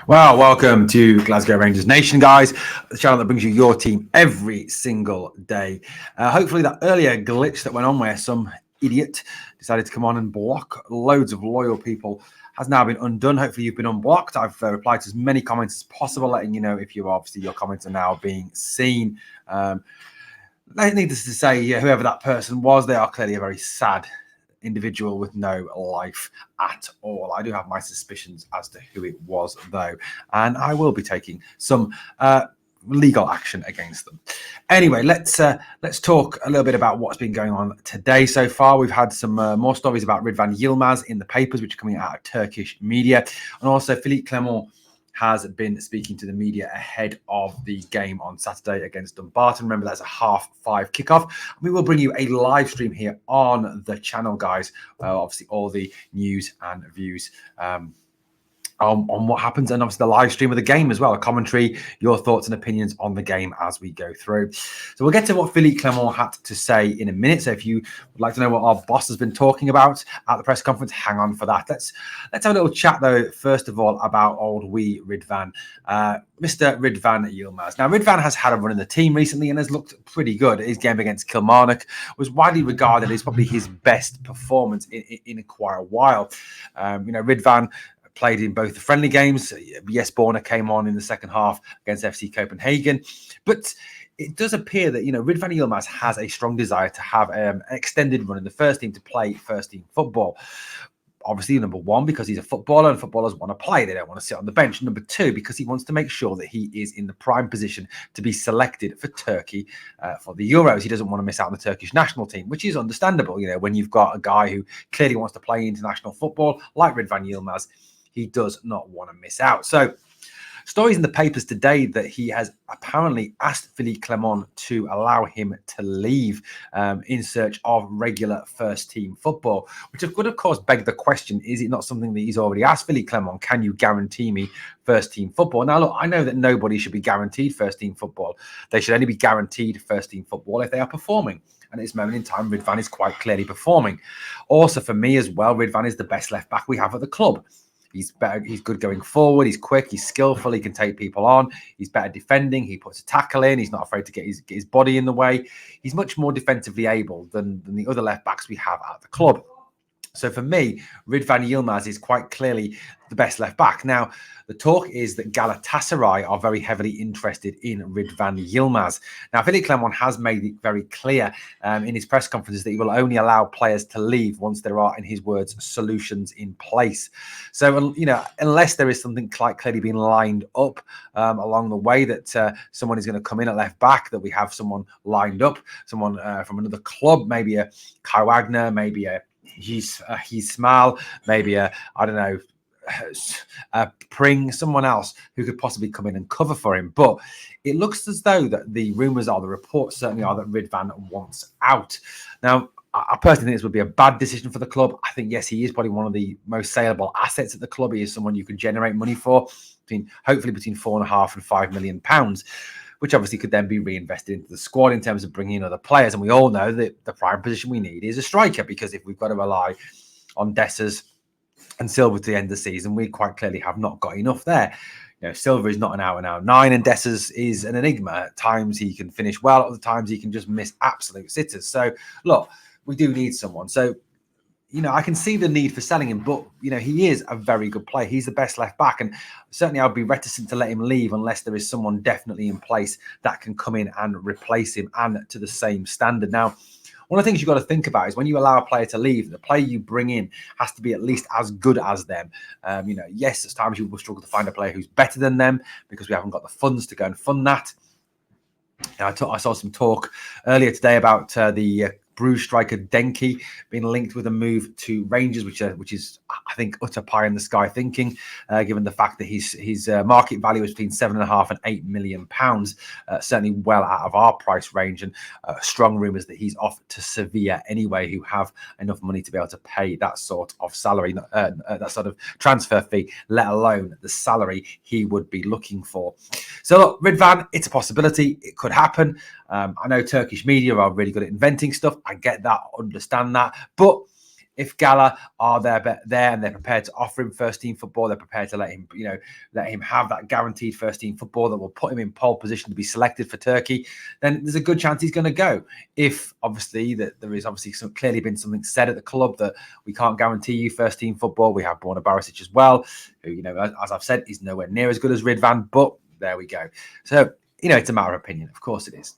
Well, welcome to Glasgow Rangers Nation, guys, the channel that brings you your team every single day. Hopefully that earlier glitch that went on where some idiot decided to come on and block loads of loyal people has now been undone. Hopefully you've been unblocked. I've replied to as many comments as possible, letting you know if your comments are now being seen. Needless to say, whoever that person was, they are clearly a very sad individual with no life at all. I do have my suspicions as to who it was, though, and I will be taking some legal action against them. Anyway, let's talk a little bit about what's been going on today so far. We've had some more stories about Ridvan Yilmaz in the papers, which are coming out of Turkish media, and also Phillipe Clement has been speaking to the media ahead of the game on Saturday against Dumbarton. Remember, that's a 5:30 kickoff. We will bring you a live stream here on the channel, guys. Obviously, all the news and views on what happens, and obviously the live stream of the game as well, a commentary, your thoughts and opinions on the game as we go through. So we'll get to what Phillipe Clement had to say in a minute. So if you would like to know what our boss has been talking about at the press conference, hang on for that. Let's have a little chat though, first of all, about old wee Ridvan, Mr. Ridvan Yilmaz. Now, Ridvan has had a run in the team recently and has looked pretty good. His game against Kilmarnock was widely regarded as probably his best performance in quite a while. Ridvan played in both the friendly games. Yes, Borna came on in the second half against FC Copenhagen. But it does appear that, Ridvan Yilmaz has a strong desire to have an extended run in the first team, to play first team football. Obviously, number one, because he's a footballer and footballers want to play. They don't want to sit on the bench. Number two, because he wants to make sure that he is in the prime position to be selected for Turkey for the Euros. He doesn't want to miss out on the Turkish national team, which is understandable. When you've got a guy who clearly wants to play international football, like Ridvan Yilmaz, he does not want to miss out. So, stories in the papers today that he has apparently asked Phillipe Clement to allow him to leave in search of regular first-team football, which would, of course, beg the question, is it not something that he's already asked Phillipe Clement? Can you guarantee me first-team football? Now, look, I know that nobody should be guaranteed first-team football. They should only be guaranteed first-team football if they are performing. And at this moment in time, Ridvan is quite clearly performing. Also, for me as well, Ridvan is the best left-back we have at the club. He's better. He's good going forward. He's quick. He's skillful. He can take people on. He's better defending. He puts a tackle in. He's not afraid to get his body in the way. He's much more defensively able than the other left backs we have at the club. So for me, Ridvan Yilmaz is quite clearly the best left back. Now, the talk is that Galatasaray are very heavily interested in Ridvan Yilmaz. Now, Phillipe Clement has made it very clear in his press conferences that he will only allow players to leave once there are, in his words, solutions in place. So, unless there is something quite clearly being lined up along the way that someone is going to come in at left back, that we have someone lined up, someone from another club, maybe a Kai Wagner, maybe a he's Small, maybe Pring, someone else who could possibly come in and cover for him. But it looks as though that the rumours are, the reports certainly are, that Ridvan wants out. Now, I personally think this would be a bad decision for the club. I think, yes, he is probably one of the most saleable assets at the club. He is someone you can generate money for, hopefully between £4.5 and £5 million, which obviously could then be reinvested into the squad in terms of bringing in other players. And we all know that the prime position we need is a striker, because if we've got to rely on Dessers and Silva to the end of the season, we quite clearly have not got enough there. Silva is not an out-and-out 9, and Dessers is an enigma. At times he can finish well, at other times he can just miss absolute sitters. So, look, we do need someone. So, I can see the need for selling him, but, he is a very good player. He's the best left back, and certainly I'd be reticent to let him leave unless there is someone definitely in place that can come in and replace him, and to the same standard. Now, one of the things you've got to think about is when you allow a player to leave, the player you bring in has to be at least as good as them. Yes, at times you will struggle to find a player who's better than them because we haven't got the funds to go and fund that. I saw some talk earlier today about the Bruges striker Denki being linked with a move to Rangers, which is, I think, utter pie in the sky thinking, given the fact that his market value is between £7.5 and £8 million, certainly well out of our price range, and strong rumours that he's off to Sevilla anyway, who have enough money to be able to pay that sort of salary, that sort of transfer fee, let alone the salary he would be looking for. So look, Ridvan, it's a possibility. It could happen. I know Turkish media are really good at inventing stuff. I get that, understand that. But If Gala are there and they're prepared to offer him first team football, they're prepared to let him have that guaranteed first team football that will put him in pole position to be selected for Turkey, then there's a good chance he's going to go. If obviously that there is clearly been something said at the club that we can't guarantee you first team football. We have Borna Barisic as well, who, as I've said, is nowhere near as good as Ridvan, but there we go. So, it's a matter of opinion. Of course it is.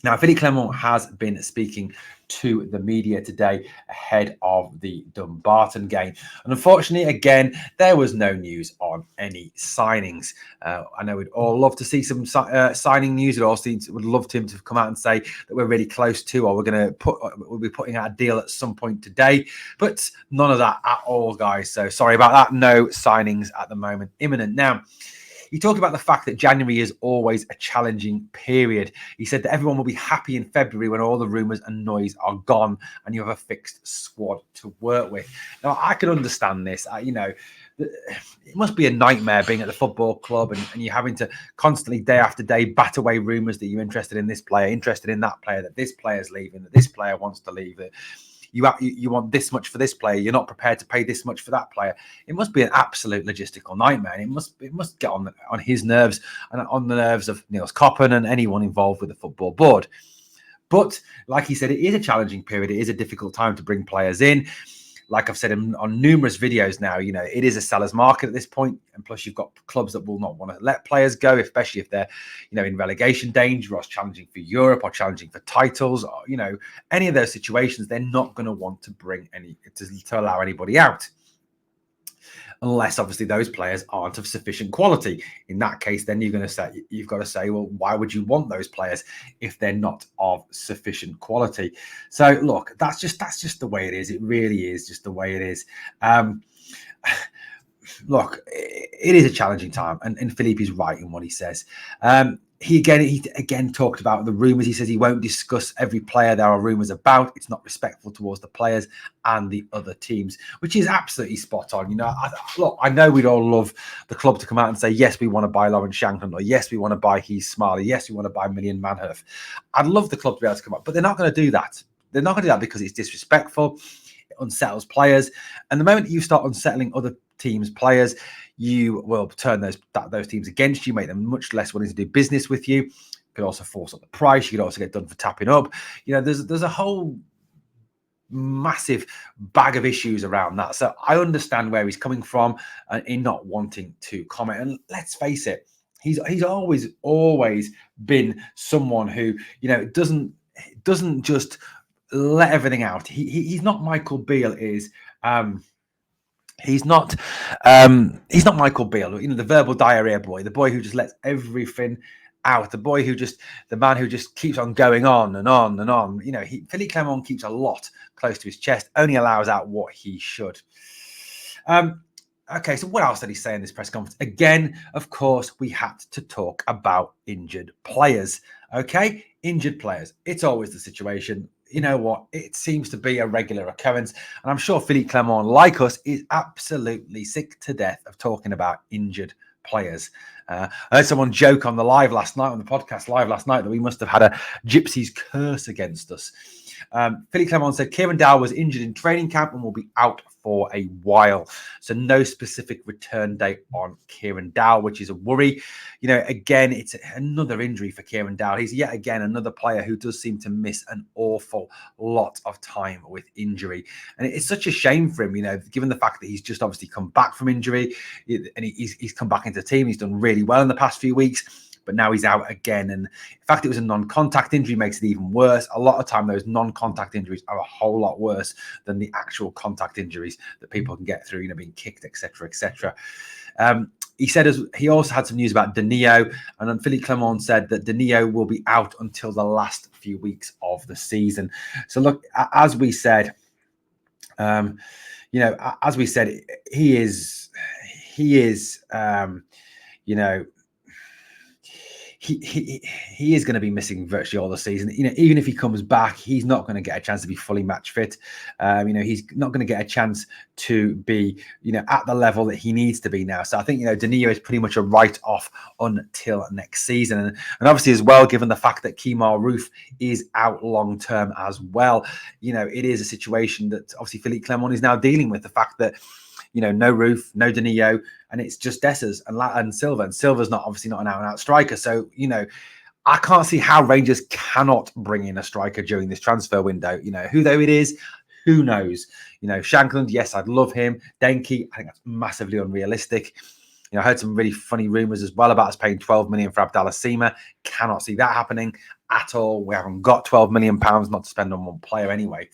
Now, Phillipe Clement has been speaking to the media today ahead of the Dumbarton game. And unfortunately, again, there was no news on any signings. I know we'd all love to see some signing news. Would love him to come out and say that we're really close to, or we'll be putting out a deal at some point today. But none of that at all, guys. So sorry about that. No signings at the moment imminent. Now, he talked about the fact that January is always a challenging period. He said that everyone will be happy in February when all the rumours and noise are gone and you have a fixed squad to work with. Now, I can understand this. It must be a nightmare being at the football club and you're having to constantly, day after day, bat away rumours that you're interested in this player, interested in that player, that this player's leaving, that this player wants to leave, that you want this much for this player, you're not prepared to pay this much for that player. It must be an absolute logistical nightmare. It must get on his nerves and on the nerves of Niels Koppen and anyone involved with the football board. But like he said, it is a challenging period. It is a difficult time to bring players in. Like I've said on numerous videos now, it is a seller's market at this point. And plus, you've got clubs that will not want to let players go, especially if they're, in relegation danger or challenging for Europe or challenging for titles or, any of those situations. They're not going to want to bring to allow anybody out. Unless obviously those players aren't of sufficient quality. In that case, then you've got to say, well, why would you want those players if they're not of sufficient quality? So look, that's just the way it is. It really is just the way it is. Look, it is a challenging time, and Phillipe is right in what he says. He again talked about the rumours. He says he won't discuss every player there are rumours about. It's not respectful towards the players and the other teams, which is absolutely spot on. I know we'd all love the club to come out and say, yes, we want to buy Lauren Shankland, or yes, we want to buy Heath Smiley, yes, we want to buy Million Manhurth. I'd love the club to be able to come up, but they're not going to do that. They're not going to do that because it's disrespectful. It unsettles players. And the moment you start unsettling other teams' players, you will turn those teams against you, make them much less willing to do business with you. You could also force up the price. You could also get done for tapping up. There's a whole massive bag of issues around that. So I understand where he's coming from in not wanting to comment. And let's face it, he's always been someone who doesn't just let everything out. He's not Michael Beale is. He's not Michael Beale, the verbal diarrhea boy, the boy who just lets everything out, the man who just keeps on going on and on and on. Phillipe Clement keeps a lot close to his chest, only allows out what he should. Okay, so what else did he say in this press conference? Again, of course, we had to talk about injured players. Okay, injured players. It's always the situation. You know what? It seems to be a regular occurrence. And I'm sure Phillipe Clement, like us, is absolutely sick to death of talking about injured players. I heard someone joke on the podcast live last night, that we must have had a gypsy's curse against us. Phillipe Clement said Kieran Dow was injured in training camp and will be out for a while. So no specific return date on Kieran Dow, which is a worry. Again, it's another injury for Kieran Dow. He's yet again another player who does seem to miss an awful lot of time with injury. And it's such a shame for him, given the fact that he's just obviously come back from injury and he's come back into the team. He's done really well in the past few weeks. But now he's out again. And the fact it was a non-contact injury makes it even worse. A lot of time, those non-contact injuries are a whole lot worse than the actual contact injuries that people can get through, being kicked, etc., etc. He said he also had some news about Danilo, and then Phillipe Clement said that Danilo will be out until the last few weeks of the season. So look, as we said, he is he is going to be missing virtually all the season. Even if he comes back, he's not going to get a chance to be fully match fit. He's not going to get a chance to be, at the level that he needs to be now. So I think, Danilo is pretty much a write-off until next season. And obviously as well, given the fact that Kemar Roof is out long-term as well, it is a situation that obviously Phillipe Clement is now dealing with, the fact that no Roof, no Danilo, and it's just Dessers and Silva. And Silva's obviously not an out-and-out striker. So, I can't see how Rangers cannot bring in a striker during this transfer window. Who though it is, who knows? Shankland, yes, I'd love him. Denke, I think that's massively unrealistic. I heard some really funny rumours as well about us paying 12 million for Abdallah Sima. Cannot see that happening at all. We haven't got 12 million pounds not to spend on one player anyway.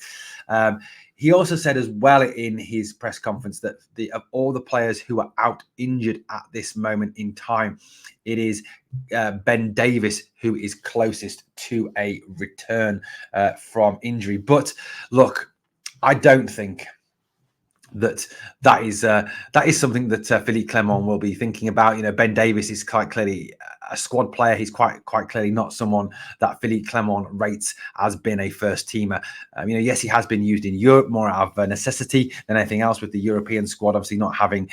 He also said as well in his press conference that of all the players who are out injured at this moment in time, it is Ben Davies who is closest to a return from injury. But look, I don't think that is something that Phillipe Clement will be thinking about. Ben Davies is quite clearly a squad player. He's quite clearly not someone that Phillipe Clement rates as being a first teamer. Yes, he has been used in Europe more out of necessity than anything else, with the European squad obviously not having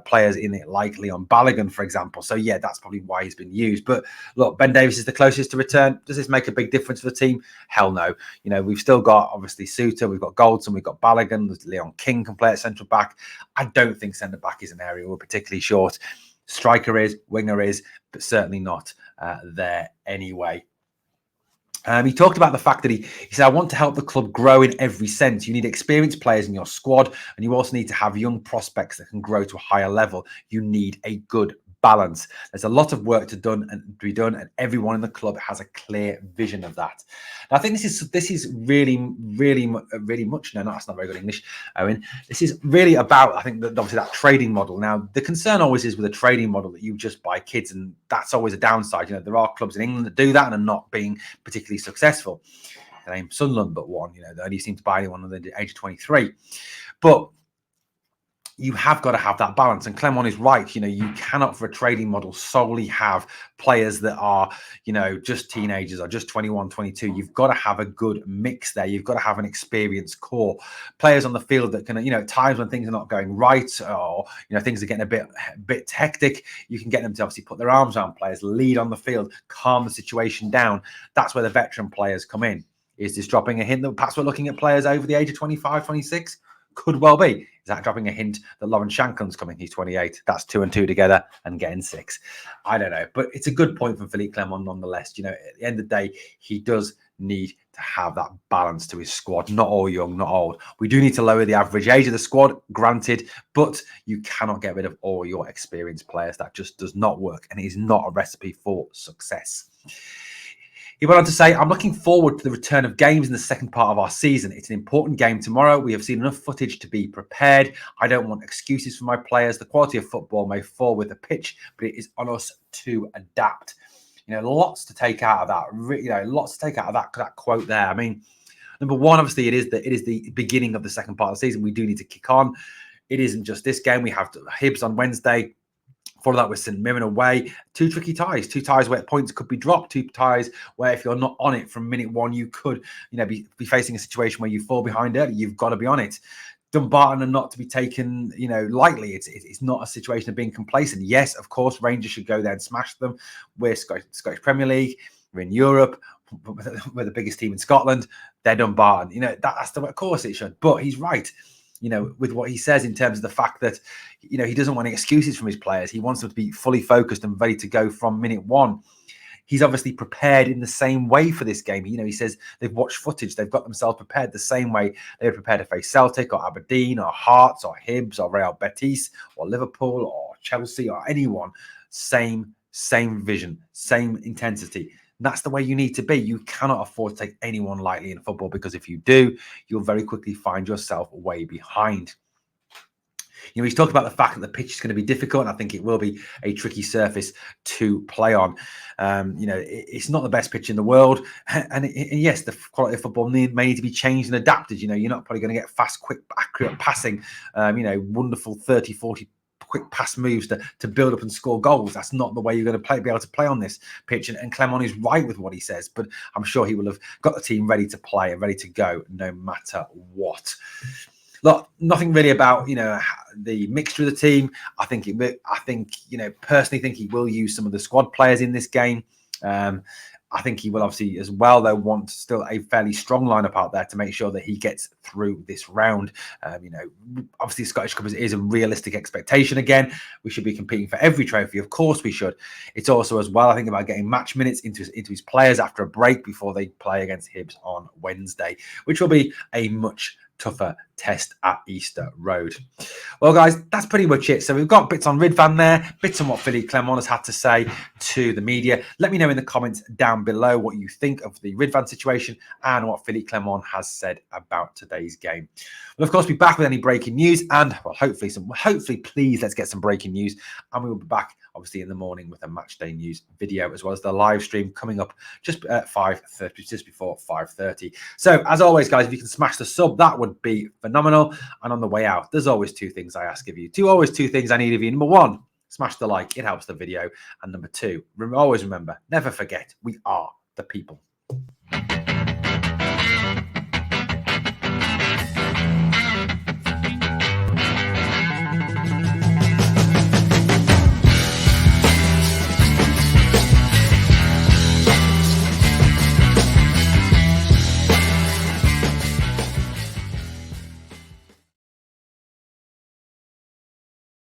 players in it like Leon Balogun, for example. So yeah, that's probably why he's been used. But look, Ben Davies is the closest to return. Does this make a big difference for the team? Hell no. We've still got obviously Suter, we've got Goldson, we've got Balogun, Leon King can play at central back. I don't think centre back is an area we're particularly short. Striker is, winger is, but certainly not there anyway. He talked about the fact that he said, I want to help the club grow in every sense. You need experienced players in your squad, and you also need to have young prospects that can grow to a higher level. You need a good balance. There's a lot of work to be done, and everyone in the club has a clear vision of that. And I think this is really much. No, that's not very good English, Owen. This is really about, I think, obviously that trading model. Now, the concern always is with a trading model that you just buy kids, and that's always a downside. There are clubs in England that do that and are not being particularly successful. The name Sunderland, but one. They only seem to buy anyone under the age of 23, but you have got to have that balance. And Clement is right. You cannot, for a trading model, solely have players that are, just teenagers or just 21, 22. You've got to have a good mix there. You've got to have an experienced core. Players on the field that can, at times when things are not going right, or, things are getting a bit hectic, you can get them to obviously put their arms around players, lead on the field, calm the situation down. That's where the veteran players come in. Is this dropping a hint that perhaps we're looking at players over the age of 25, 26? Could well be. Is that dropping a hint that Lauren Shankland's coming? He's 28. That's 2 and 2 together and getting 6. I don't know. But it's a good point from Phillipe Clement nonetheless. At the end of the day, he does need to have that balance to his squad. Not all young, not old. We do need to lower the average age of the squad, granted, but you cannot get rid of all your experienced players. That just does not work, and it is not a recipe for success. He went on to say, I'm looking forward to the return of games in the second part of our season. It's an important game tomorrow. We have seen enough footage to be prepared. I don't want excuses for my players. The quality of football may fall with the pitch, but it is on us to adapt. Lots to take out of that. Lots to take out of that quote there. I mean, number one, obviously, it is the beginning of the second part of the season. We do need to kick on. It isn't just this game. We have Hibs on Wednesday. Follow that with St Mirren away. 2 tricky ties. 2 ties where points could be dropped. 2 ties where if you're not on it from minute one, you could, be facing a situation where you fall behind early. You've got to be on it. Dumbarton are not to be taken, lightly. It's not a situation of being complacent. Yes, of course, Rangers should go there and smash them. We're Scottish Premier League. We're in Europe. We're the biggest team in Scotland. They're Dumbarton. That's the way. Of course it should. But he's right. With what he says in terms of the fact that, he doesn't want any excuses from his players. He wants them to be fully focused and ready to go from minute one. He's obviously prepared in the same way for this game. He says they've watched footage. They've got themselves prepared the same way they were prepared to face Celtic or Aberdeen or Hearts or Hibs or Real Betis or Liverpool or Chelsea or anyone. Same vision, same intensity. That's the way you need to be. You cannot afford to take anyone lightly in football, because if you do, you'll very quickly find yourself way behind. He's talked about the fact that the pitch is going to be difficult, and I think it will be a tricky surface to play on. It's not the best pitch in the world, and yes, the quality of football may need to be changed and adapted. You're not probably going to get fast, quick, accurate passing, wonderful 30, 40 quick pass moves to build up and score goals. That's not the way you're going to be able to play on this pitch. And Clement is right with what he says, but I'm sure he will have got the team ready to play and ready to go no matter what. Look, nothing really about the mixture of the team. I think personally think he will use some of the squad players in this game. I think he will obviously as well, though, want still a fairly strong lineup out there to make sure that he gets through this round. Obviously, Scottish Cup is a realistic expectation again. We should be competing for every trophy. Of course we should. It's also as well, I think, about getting match minutes into his players after a break before they play against Hibs on Wednesday, which will be a much tougher test at Easter Road. Well, guys, that's pretty much it. So we've got bits on Ridvan there, bits on what Phillipe Clement has had to say to the media. Let me know in the comments down below what you think of the Ridvan situation and what Phillipe Clement has said about today's game. We'll, of course, be back with any breaking news and, well, hopefully, please, let's get some breaking news. And we will be back, obviously, in the morning with a match day news video, as well as the live stream coming up just at 5:30, just before 5:30. So, as always, guys, if you can smash the sub, that would be phenomenal. And on the way out, there's always two things I ask of you. Always two things I need of you. Number one, smash the like. It helps the video. And number two, always remember, never forget, we are the people.